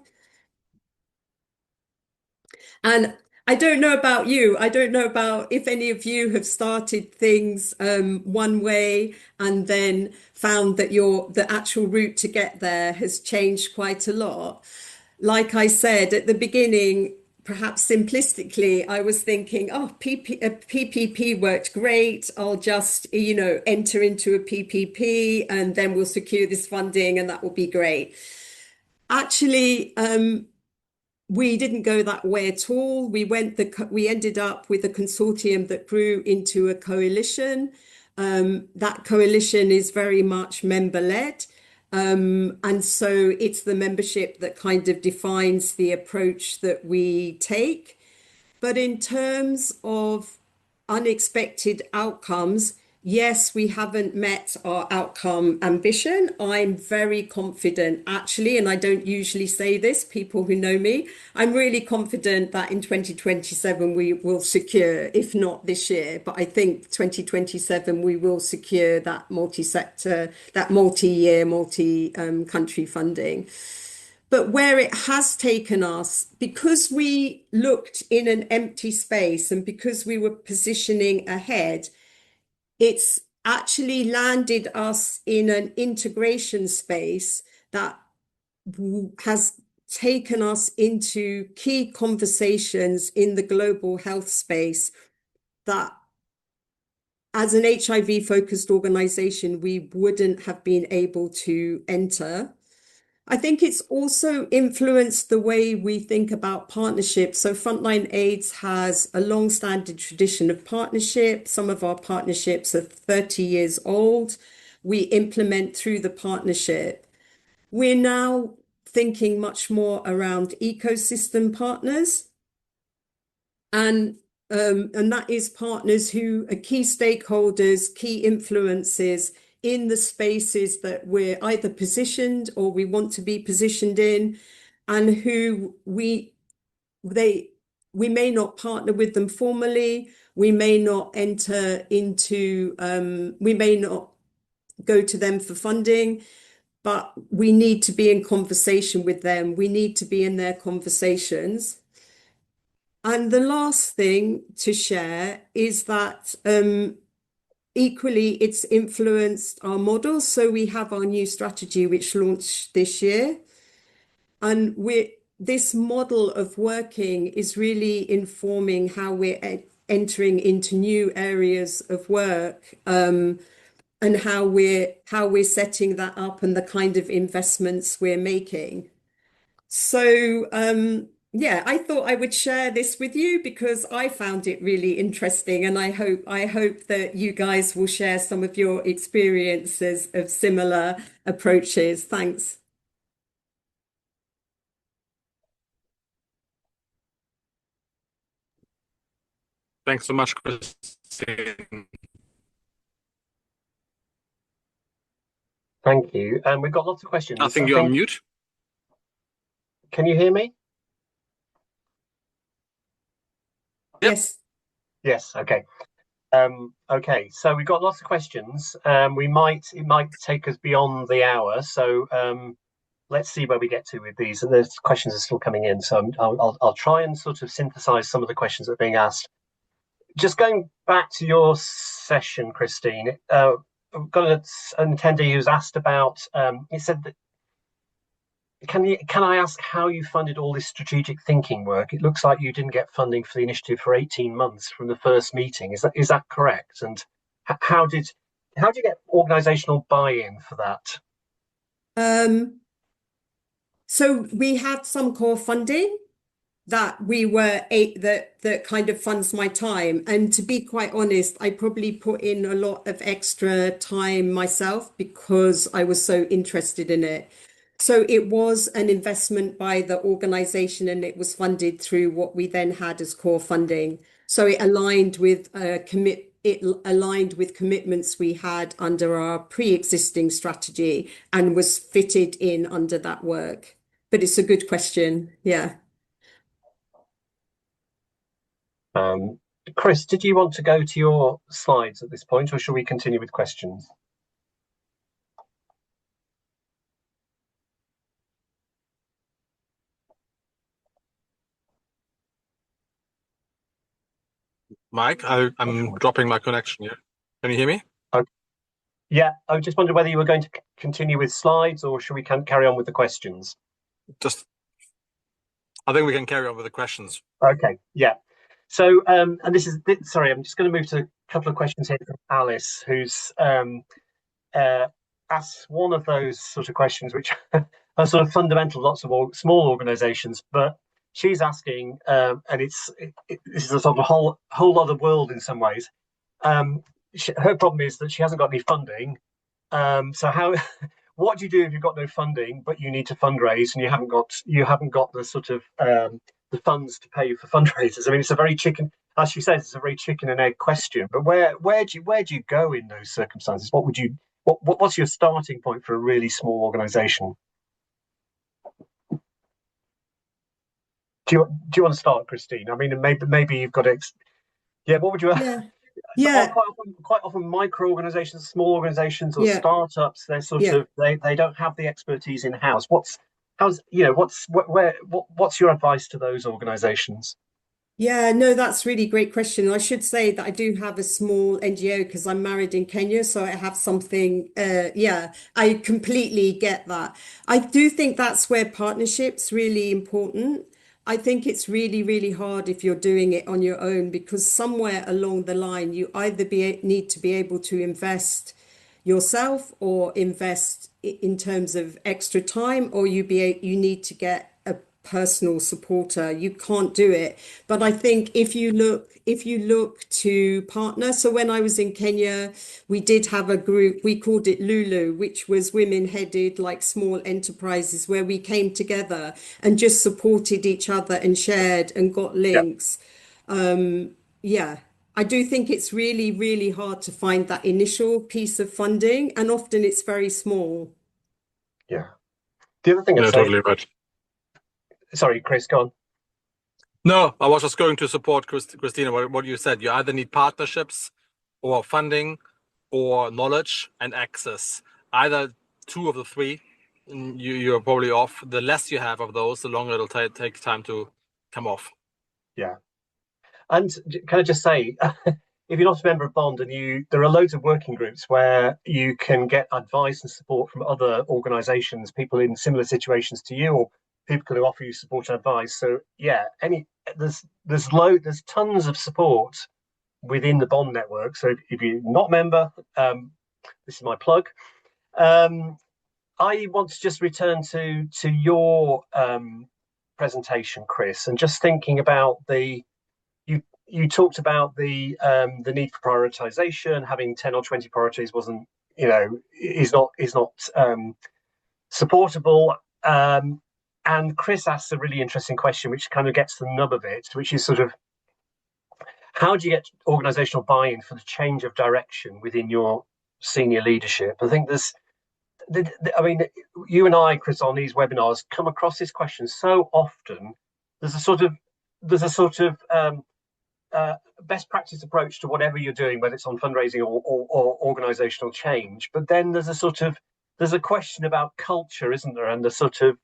And I don't know about you. I don't know about if any of you have started things one way and then found that the actual route to get there has changed quite a lot. Like I said at the beginning, perhaps simplistically, I was thinking, oh, PPP worked great. I'll just, enter into a PPP and then we'll secure this funding and that will be great. Actually, we didn't go that way at all. We ended up with a consortium that grew into a coalition. That coalition is very much member-led. And so it's the membership that kind of defines the approach that we take. But in terms of unexpected outcomes, yes, we haven't met our outcome ambition. I'm very confident, actually, and I don't usually say this, people who know me, I'm really confident that in 2027 we will secure, if not this year, but I think 2027 we will secure that multi-sector, that multi-year, multi-country funding. But where it has taken us, because we looked in an empty space and because we were positioning ahead, it's actually landed us in an integration space that has taken us into key conversations in the global health space that, as an HIV-focused organization, we wouldn't have been able to enter. I think it's also influenced the way we think about partnerships. So Frontline AIDS has a long-standing tradition of partnership. Some of our partnerships are 30 years old. We implement through the partnership. We're now thinking much more around ecosystem partners. And that is partners who are key stakeholders, key influences in the spaces that we're either positioned or we want to be positioned in, and who we may not partner with them formally, we may not enter into, we may not go to them for funding, but we need to be in conversation with them. We need to be in their conversations. And the last thing to share is that equally, it's influenced our models. So we have our new strategy, which launched this year. And this model of working is really informing how we're entering into new areas of work, and how we're setting that up and the kind of investments we're making. So yeah, I thought I would share this with you because I found it really interesting, and I hope that you guys will share some of your experiences of similar approaches. Thanks. Thanks so much, Christine. Thank you. And we've got lots of questions. I think you're on mute. Can you hear me? Yep. Yes. Yes. Okay. Okay. So we've got lots of questions. It might take us beyond the hour. So let's see where we get to with these. And the questions are still coming in. So I'll try and sort of synthesize some of the questions that are being asked. Just going back to your session, Christine. I've got an attendee who's asked about. He said that can I ask how you funded all this strategic thinking work? It looks like you didn't get funding for the initiative for 18 months from the first meeting. Is that correct? And how did you get organizational buy-in for that? So we had some core funding that that kind of funds my time. And to be quite honest, I probably put in a lot of extra time myself because I was so interested in it. So it was an investment by the organization and it was funded through what we then had as core funding. So it aligned with commitments we had under our pre-existing strategy and was fitted in under that work. But it's a good question. Yeah. Chris, did you want to go to your slides at this point, or shall we continue with questions? Mike, I'm dropping my connection here. Can you hear me? Yeah, I just wondered whether you were going to continue with slides, or should we carry on with the questions? I think we can carry on with the questions. Okay, yeah. So, and sorry, I'm just going to move to a couple of questions here from Alice, who's asked one of those sort of questions, which are sort of fundamental, lots of small organisations, but she's asking, and this is a sort of a whole other world in some ways. Her problem is that she hasn't got any funding. So what do you do if you've got no funding, but you need to fundraise and you haven't got the sort of the funds to pay for fundraisers? I mean, it's a very as she says, it's a very chicken and egg question. But where do you go in those circumstances? What's your starting point for a really small organisation? Do you want to start, Christine? I mean, maybe you've got yeah. What would you? Yeah. Quite often micro organizations, small organizations, or startups, they're sort of they don't have the expertise in house. What's your advice to those organizations? Yeah, no, that's really great question. I should say that I do have a small NGO because I'm married in Kenya, so I have something. I completely get that. I do think that's where partnership's really important. I think it's really, really hard if you're doing it on your own because somewhere along the line you either need to be able to invest yourself or invest in terms of extra time, or you need to get a personal supporter. You can't do it. But I think if you look to partner, so when I was in Kenya, we did have a group, we called it Lulu, which was women headed like small enterprises where we came together and just supported each other and shared and got links. I do think it's really, really hard to find that initial piece of funding, and often it's very small. Yeah. The other thing I'd say, totally right. Sorry, Chris, go on. No, I was just going to support Christina, what you said. You either need partnerships or funding or knowledge and access. Either two of the three, you're probably off. The less you have of those, the longer it'll take time to come off. Yeah. And can I just say, if you're not a member of Bond there are loads of working groups where you can get advice and support from other organisations, people in similar situations to you, or people who offer you support and advice. So yeah, there's tons of support within the Bond network. So if you're not a member, this is my plug. I want to just return to your presentation, Chris, and just thinking about you talked about the need for prioritization. Having 10 or 20 priorities is not supportable. And Chris asks a really interesting question, which kind of gets to the nub of it, which is sort of how do you get organizational buy-in for the change of direction within your senior leadership? I think you and I, Chris, on these webinars come across this question so often. There's a sort of best practice approach to whatever you're doing, whether it's on fundraising or organizational change. But then there's a question about culture, isn't there? And the sort of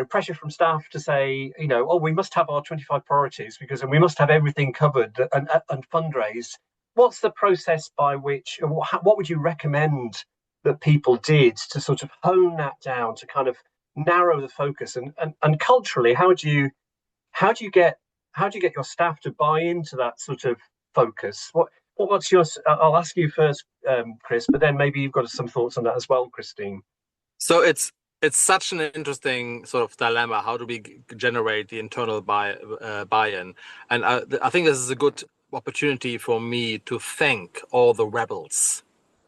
pressure from staff to say, we must have our 25 priorities and we must have everything covered and fundraised. what's the process by which, or what would you recommend that people did to sort of hone that down, to kind of narrow the focus, and culturally, how do you get your staff to buy into that sort of focus? What's your? I'll ask you first, Chris, but then maybe you've got some thoughts on that as well, Christine. So it's such an interesting sort of dilemma. How do we generate the internal buy-in? And I think this is a good opportunity for me to thank all the rebels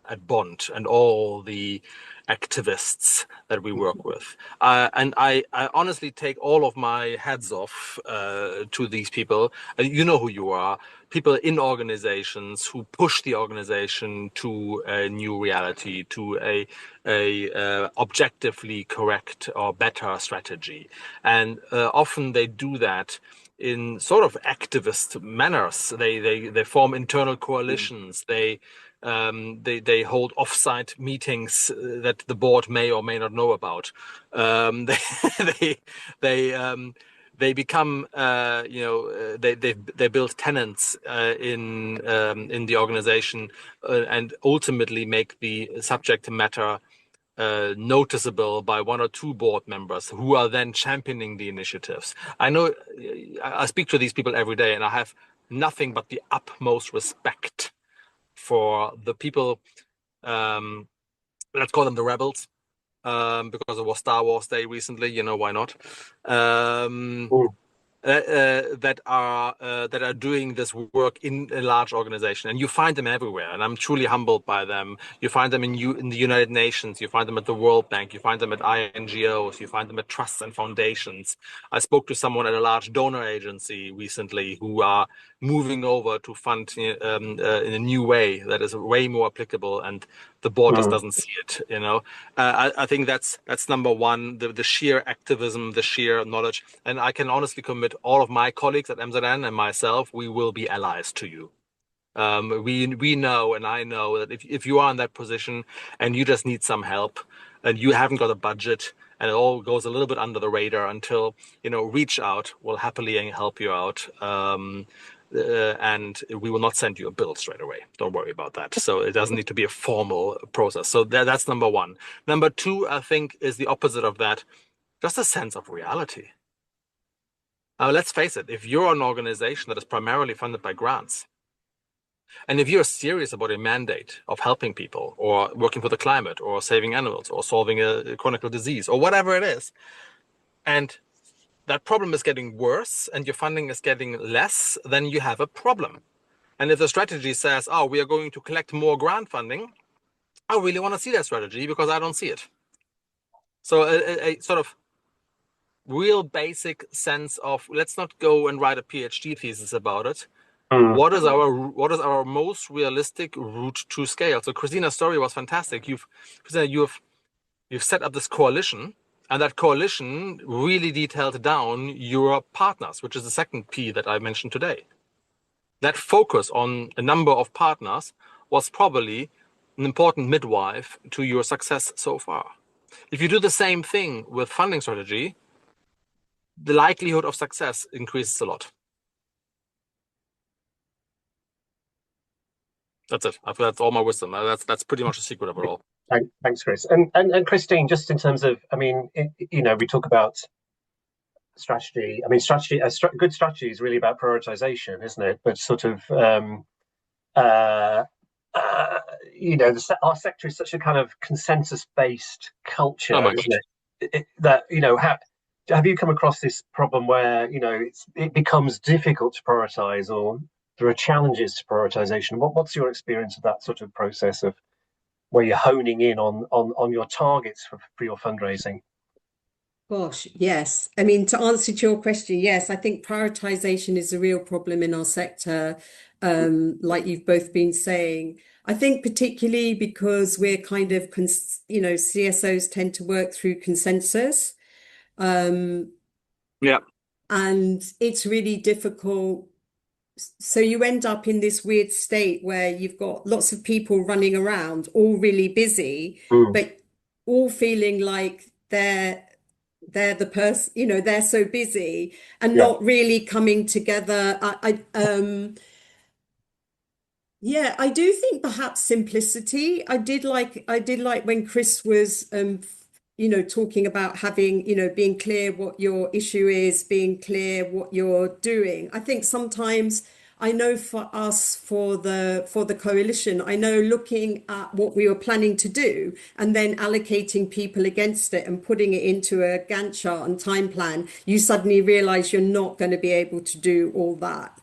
at Bond and all the activists that we work with. And I honestly take all of my hats off to these people. You know who you are. People in organizations who push the organization to a new reality, to a objectively correct or better strategy. And often they do that in sort of activist manners. They form internal coalitions. They hold offsite meetings that the board may or may not know about. They become they build tenants in the organization and ultimately make the subject matter noticeable by one or two board members who are then championing the initiatives. I know I speak to these people every day, and I have nothing but the utmost respect for the people, let's call them the rebels, because it was Star Wars Day recently, why not? That are doing this work in a large organization, and you find them everywhere, and I'm truly humbled by them. You find them in the United Nations, you find them at the World Bank, you find them at INGOs, you find them at trusts and foundations. I spoke to someone at a large donor agency recently who are moving over to fund in a new way that is way more applicable, and the board just doesn't see it. I think that's number one, the sheer activism, the sheer knowledge. And I can honestly commit all of my colleagues at MZN and myself, we will be allies to you. We know, and I know that if you are in that position and you just need some help and you haven't got a budget and it all goes a little bit under the radar until, reach out, we'll happily help you out. And we will not send you a bill straight away. Don't worry about that. So it doesn't need to be a formal process. So that's number one. Number two, I think, is the opposite of that. Just a sense of reality. Let's face it, if you're an organization that is primarily funded by grants, and if you're serious about a mandate of helping people or working for the climate or saving animals or solving a chronic disease or whatever it is, and that problem is getting worse and your funding is getting less, then you have a problem. And if the strategy says, oh, we are going to collect more grant funding, I really want to see that strategy because I don't see it. So a sort of real basic sense of, let's not go and write a PhD thesis about it. What is our most realistic route to scale? So Christina's story was fantastic. You've set up this coalition, and that coalition really detailed down your partners, which is the second P that I mentioned today. That focus on a number of partners was probably an important midwife to your success so far. If you do the same thing with funding strategy, the likelihood of success increases a lot. That's it. That's all my wisdom. That's pretty much the secret of it all. Thanks, Chris. And Christine, just in terms of, we talk about strategy. I mean, good strategy is really about prioritization, isn't it? But sort of, our sector is such a kind of consensus-based culture, isn't it? That have you come across this problem where it becomes difficult to prioritize, or there are challenges to prioritization? What's your experience of that sort of process of where you're honing in on your targets for your fundraising? Gosh, yes. I mean, to answer to your question, yes, I think prioritization is a real problem in our sector, like you've both been saying. I think particularly because we're kind of, CSOs tend to work through consensus. Yeah. And it's really difficult. So you end up in this weird state where you've got lots of people running around, all really busy, but all feeling like they're the person, they're so busy and not really coming together. Yeah, I do think perhaps simplicity. I did like when Chris was talking about having, being clear what your issue is, being clear what you're doing. I think sometimes I know for us for the coalition, I know looking at what we were planning to do and then allocating people against it and putting it into a Gantt chart and time plan, you suddenly realize you're not going to be able to do all that.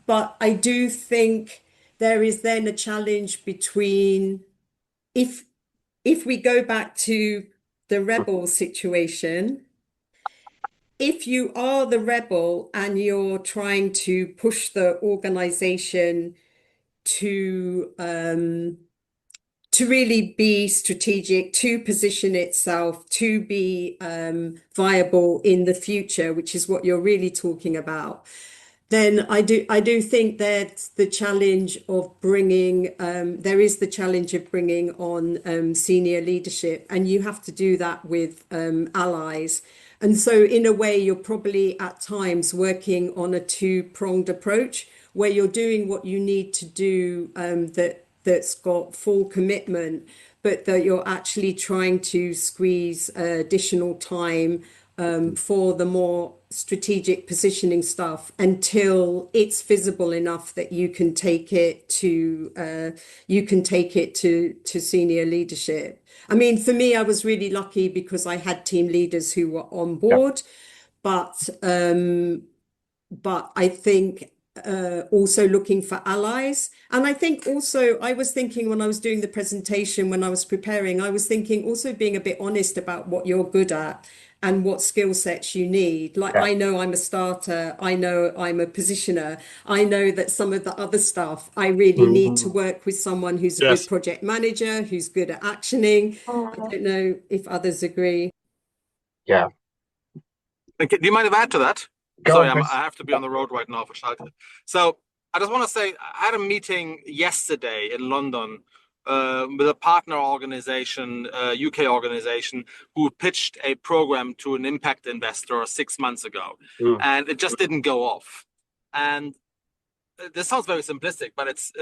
But I do think there is then a challenge between if if we go back to the rebel situation, if you are the rebel and you're trying to push the organization to to really be strategic, to position itself, to be viable in the future, which is what you're really talking about, then I do think that the challenge of bringing there is the challenge of bringing on senior leadership, and you have to do that with allies. And so in a way, you're probably at times working on a two-pronged approach where you're doing what you need to do that's got full commitment, but that you're actually trying to squeeze additional time for the more strategic positioning stuff until it's visible enough that you can take it to senior leadership. I mean, for me, I was really lucky because I had team leaders who were on Yeah. board, but I think also looking for allies. And I think also, I was thinking when I was doing the presentation, when I was preparing, I was thinking also being a bit honest about what you're good at and what skill sets you need. Like, Yeah. I know I'm a starter, I know I'm a positioner, I know that some of the other stuff, I really need to work with someone who's a good Yes. project manager, who's good at actioning. I don't know if others agree. Yeah. Do you mind if I add to that? Go Sorry, on, Chris. I have to be on the road right now for Schalke. So I just want to say I had a meeting yesterday in London with a partner organization, UK organization, who pitched a program to an impact investor 6 months ago, and it just didn't go off. And this sounds very simplistic, but it's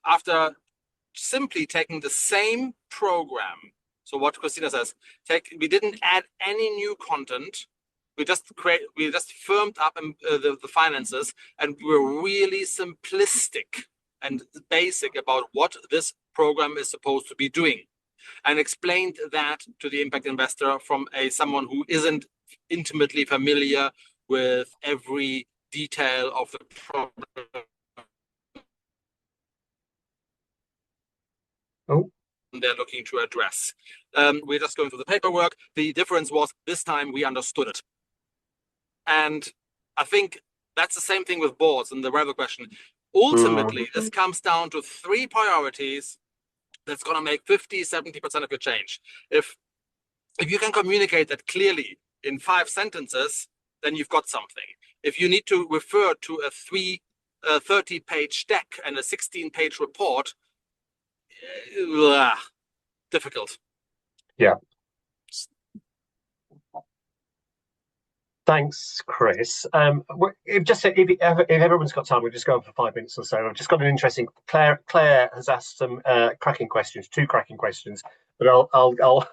after simply taking the same program. So what Christina says, we didn't add any new content. We just firmed up the finances, and we were really simplistic and basic about what this program is supposed to be doing, and explained that to the impact investor from someone who isn't intimately familiar with every detail of the problem they're looking to address. We're just going through the paperwork. The difference was this time we understood it. And I think that's the same thing with boards and the rather question. Ultimately, this comes down to 3 priorities that's going to make 50-70% of your change. If you can communicate that clearly in 5 sentences, then you've got something. If you need to refer to a 30-page deck and a 16-page report, difficult. Yeah. Thanks, Chris. If everyone's got time, we'll just go on for 5 minutes or so. I've just got an interesting. Claire has asked some cracking questions, 2 cracking questions, but I'll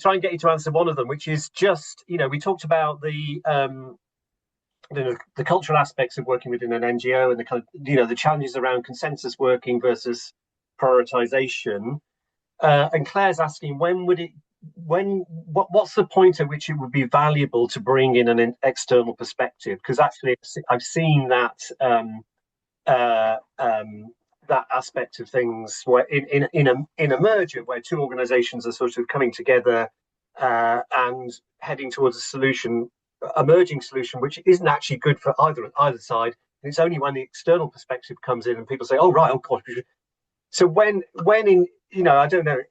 try and get you to answer one of them, which is just, we talked about the cultural aspects of working within an NGO and the challenges around consensus working versus prioritization. And Claire's asking, what's the point at which it would be valuable to bring in an external perspective? Because actually, I've seen that that aspect of things where in a merger where 2 organisations are sort of coming together and heading towards a merging solution, which isn't actually good for either side. And it's only when the external perspective comes in and people say, "Oh right, oh gosh." So when in I don't know.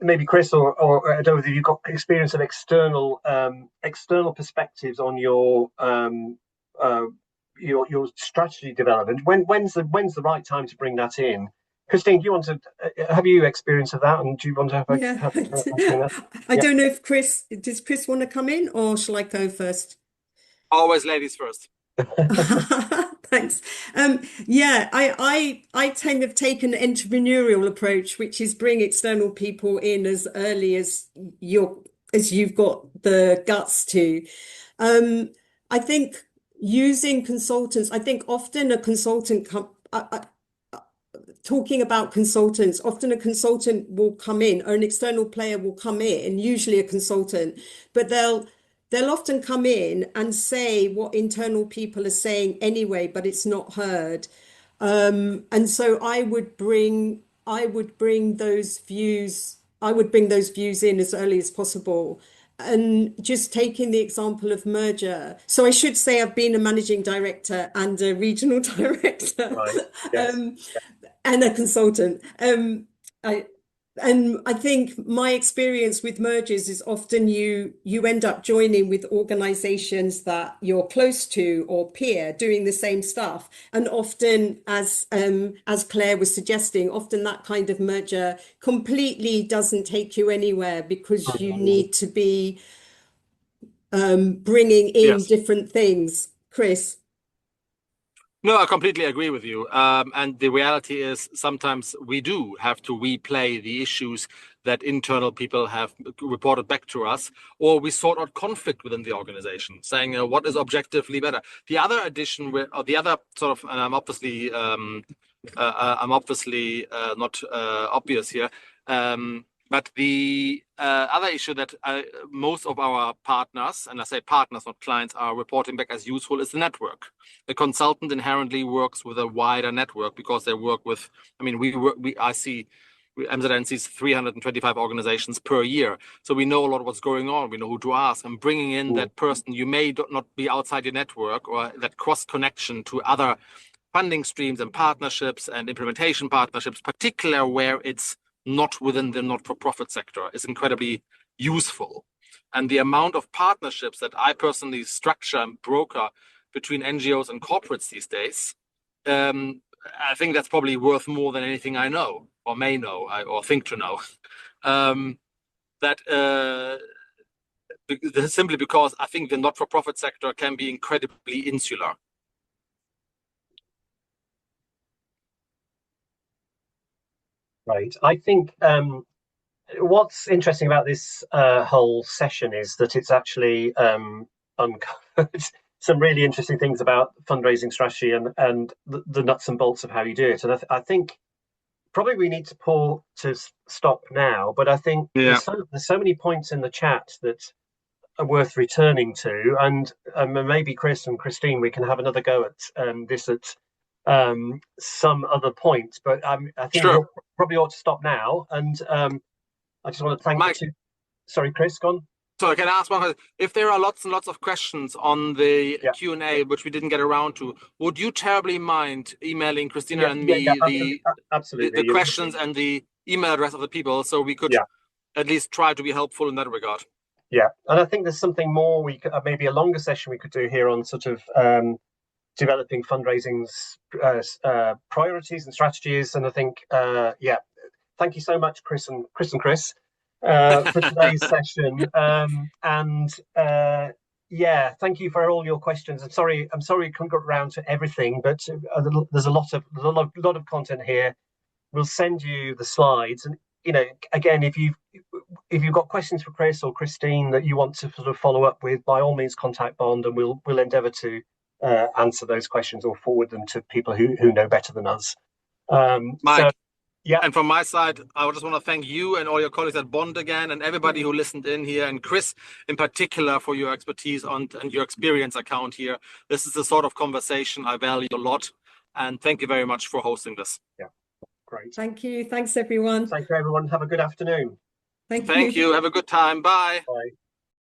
Maybe Chris or I don't know if you've got experience of external perspectives on your strategy development. When's the right time to bring that in? Christine, do you want to have you experience of that, and do you want to have I don't know if does Chris want to come in, or shall I go first? Always ladies first. Thanks. Yeah, I tend to take an entrepreneurial approach, which is bring external people in as early as you've got the guts to. I think using consultants, I think often a consultant talking about consultants, often a consultant will come in, or an external player will come in, usually a consultant, but they'll often come in and say what internal people are saying anyway, but it's not heard. And so I would bring those views, in as early as possible. And just taking the example of merger. So I should say I've been a managing director and a regional director. Right. Yes. And a consultant. I think my experience with mergers is often you end up joining with organizations that you're close to or peer doing the same stuff. And often, as Claire was suggesting, often that kind of merger completely doesn't take you anywhere because you need to be bringing in different things. Chris? No, I completely agree with you. And the reality is sometimes we do have to replay the issues that internal people have reported back to us, or we sort out conflict within the organization, saying what is objectively better. The other addition, or the other sort of, and I'm obviously not obvious here, but the other issue that most of our partners, and I say partners, not clients, are reporting back as useful is the network. The consultant inherently works with a wider network because they work with, I mean, I see MZN sees 325 organizations per year. So we know a lot of what's going on. We know who to ask. And bringing in that person, you may not be outside your network, or that cross connection to other funding streams and partnerships and implementation partnerships, particularly where it's not within the not-for-profit sector, is incredibly useful. And the amount of partnerships that I personally structure and broker between NGOs and corporates these days, I think that's probably worth more than anything I know or may know or think to know. Simply because I think the not-for-profit sector can be incredibly insular. Right. I think what's interesting about this whole session is that it's actually uncovered some really interesting things about fundraising strategy and the nuts and bolts of how you do it. And I think probably we need to stop now. But I think there's so many points in the chat that are worth returning to, and maybe Chris and Christine, we can have another go at this at some other point. But I think we probably ought to stop now. And I just want to thank you. Sorry, Chris, go on. So can I ask one question? If there are lots and lots of questions on the Q&A which we didn't get around to, would you terribly mind emailing Christina and me the questions and the email address of the people, so we could at least try to be helpful in that regard? Yeah, and I think there's something more we could, maybe a longer session we could do here on sort of developing fundraising's priorities and strategies. And I think, thank you so much, Chris and Chris, for today's session. Thank you for all your questions. I'm sorry we couldn't get around to everything, but there's a lot of content here. We'll send you the slides, and again, if you've got questions for Chris or Christine that you want to sort of follow up with, by all means contact Bond, and we'll endeavour to answer those questions or forward them to people who know better than us. Mike, and from my side, I just want to thank you and all your colleagues at Bond again, and everybody who listened in here, and Chris in particular for your expertise and your experience account here. This is the sort of conversation I value a lot, and thank you very much for hosting this. Yeah, great. Thank you. Thanks, everyone. Thank you, everyone. Have a good afternoon. Thank you. Thank you. Have a good time. Bye. Bye.